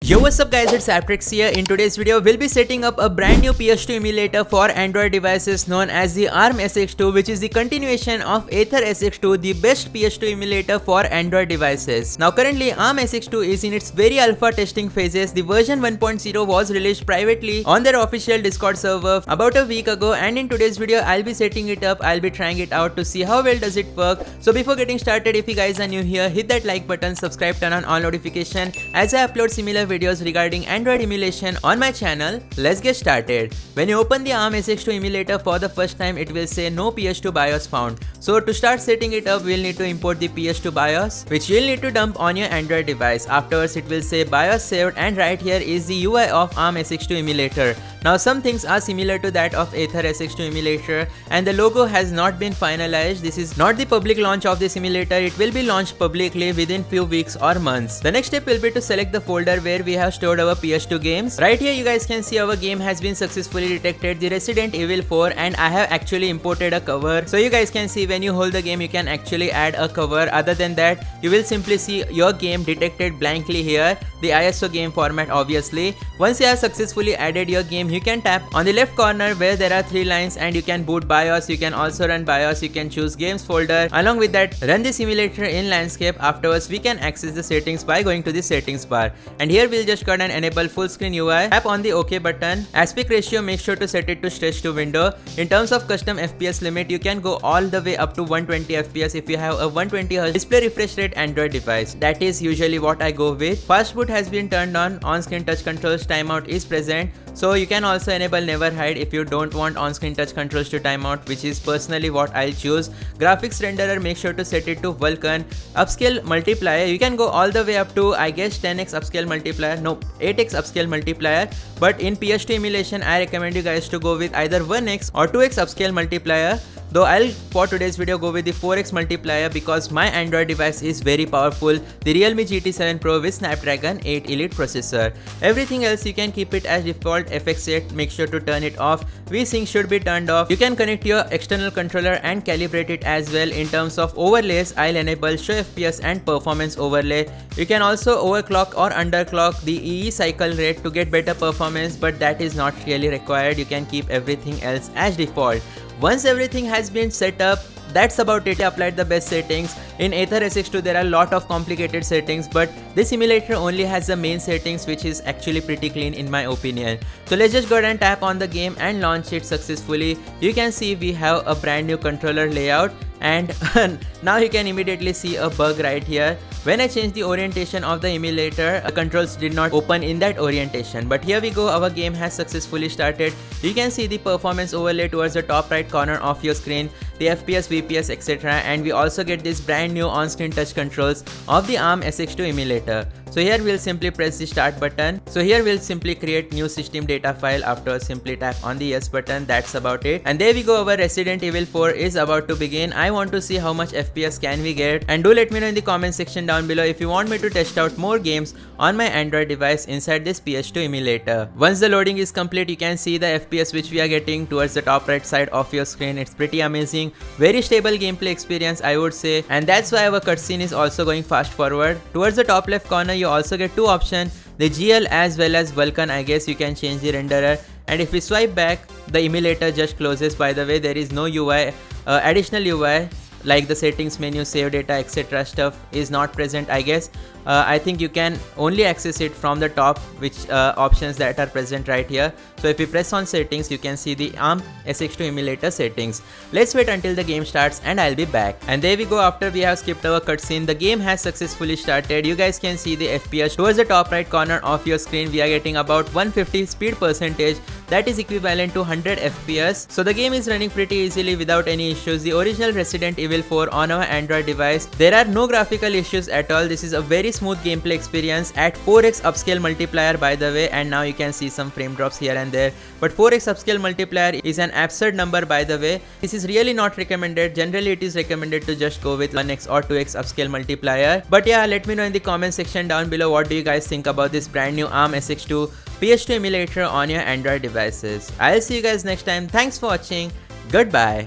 Yo, what's up guys, it's ApTreX here. In today's video, we'll be setting up a brand new PS2 emulator for Android devices known as the ARM SX2, which is the continuation of AetherSX2, the best PS2 emulator for Android devices. Now currently, ARM SX2 is in its very alpha testing phases. The version 1.0 was released privately on their official Discord server about a week ago, and in today's video, I'll be setting it up, I'll be trying it out to see how well does it work. So before getting started, if you guys are new here, hit that like button, subscribe, turn on all notification as I upload similar videos regarding Android emulation on my channel. Let's get started. When you open the ARM SX2 emulator for the first time, it will say no PS2 BIOS found. So to start setting it up, we'll need to import the PS2 BIOS, which you'll need to dump on your Android device. Afterwards, it will say BIOS saved, and right here is the UI of ARM SX2 emulator. Now some things are similar to that of AetherSX2 emulator, and the logo has not been finalized. This is not the public launch of this emulator. It will be launched publicly within few weeks or months. The next step will be to select the folder where we have stored our PS2 games. Right here you guys can see our game has been successfully detected, the Resident Evil 4, and I have actually imported a cover. So you guys can see when you hold the game, you can actually add a cover. Other than that, you will simply see your game detected blankly here, the ISO game format obviously. Once you have successfully added your game, you can tap on the left corner where there are 3 lines and you can boot BIOS, you can also run BIOS, you can choose games folder. Along with that, run the simulator in landscape. Afterwards, we can access the settings by going to the settings bar. And here we'll just go and enable full screen UI. Tap on the OK button. Aspect ratio, make sure to set it to stretch to window. In terms of custom FPS limit, you can go all the way up to 120 FPS if you have a 120Hz display refresh rate Android device. That is usually what I go with. Fast boot has been turned on-screen touch controls timeout is present. So you can also enable never hide if you don't want on-screen touch controls to timeout, which is personally what I'll choose. Graphics renderer, make sure to set it to Vulkan. Upscale multiplier, you can go all the way up to, I guess, 10x upscale multiplier, no, 8x upscale multiplier. But in PS2 emulation, I recommend you guys to go with either 1x or 2x upscale multiplier. Though I'll for today's video go with the 4x multiplier because my Android device is very powerful, the Realme GT 7 Pro with Snapdragon 8 Elite processor. Everything else you can keep it as default. FX set, make sure to turn it off. VSync should be turned off. You can connect your external controller and calibrate it as well. In terms of overlays, I'll enable show FPS and performance overlay. You can also overclock or underclock the EE cycle rate to get better performance, but that is not really required. You can keep everything else as default. Once everything has been set up, that's about it. I applied the best settings. In AetherSX2 there are a lot of complicated settings, but this emulator only has the main settings, which is actually pretty clean in my opinion. So let's just go ahead and tap on the game and launch it successfully. You can see we have a brand new controller layout, and now you can immediately see a bug right here. When I changed the orientation of the emulator, the controls did not open in that orientation. But here we go, our game has successfully started. You can see the performance overlay towards the top right corner of your screen, the FPS, VPS, etc. And we also get this brand new on-screen touch controls of the ARM SX2 emulator. So here we'll simply press the start button. So here we'll simply create new system data file. After simply tap on the yes button. That's about it. And there we go, our Resident Evil 4 is about to begin. I want to see how much FPS can we get, and do let me know in the comment section down below if you want me to test out more games on my Android device inside this PS2 emulator. Once the loading is complete, you can see the FPS which we are getting towards the top right side of your screen. It's pretty amazing. Very stable gameplay experience, I would say, and that's why our cutscene is also going fast forward. Towards the top left corner, you also get 2 options, the GL as well as Vulkan. I guess you can change the renderer, and if we swipe back, the emulator just closes. By the way, there is no UI, additional UI like the settings menu, save data, etc. stuff is not present, I guess. I think you can only access it from the top, which options that are present right here. So if you press on settings, you can see the ARM SX2 emulator settings. Let's wait until the game starts and I'll be back. And there we go, after we have skipped our cutscene, the game has successfully started. You guys can see the FPS towards the top right corner of your screen. We are getting about 150 speed percentage. That is equivalent to 100 FPS. So the game is running pretty easily without any issues. The original Resident Evil 4 on our Android device, there are no graphical issues at all. This is a very smooth gameplay experience at 4x upscale multiplier, by the way, and now you can see some frame drops here and there. But 4x upscale multiplier is an absurd number, by the way. This is really not recommended. Generally it is recommended to just go with 1x or 2x upscale multiplier. But yeah, let me know in the comment section down below what do you guys think about this brand new ARM SX2 PS2 emulator on your Android devices. I'll see you guys next time. Thanks for watching. Goodbye.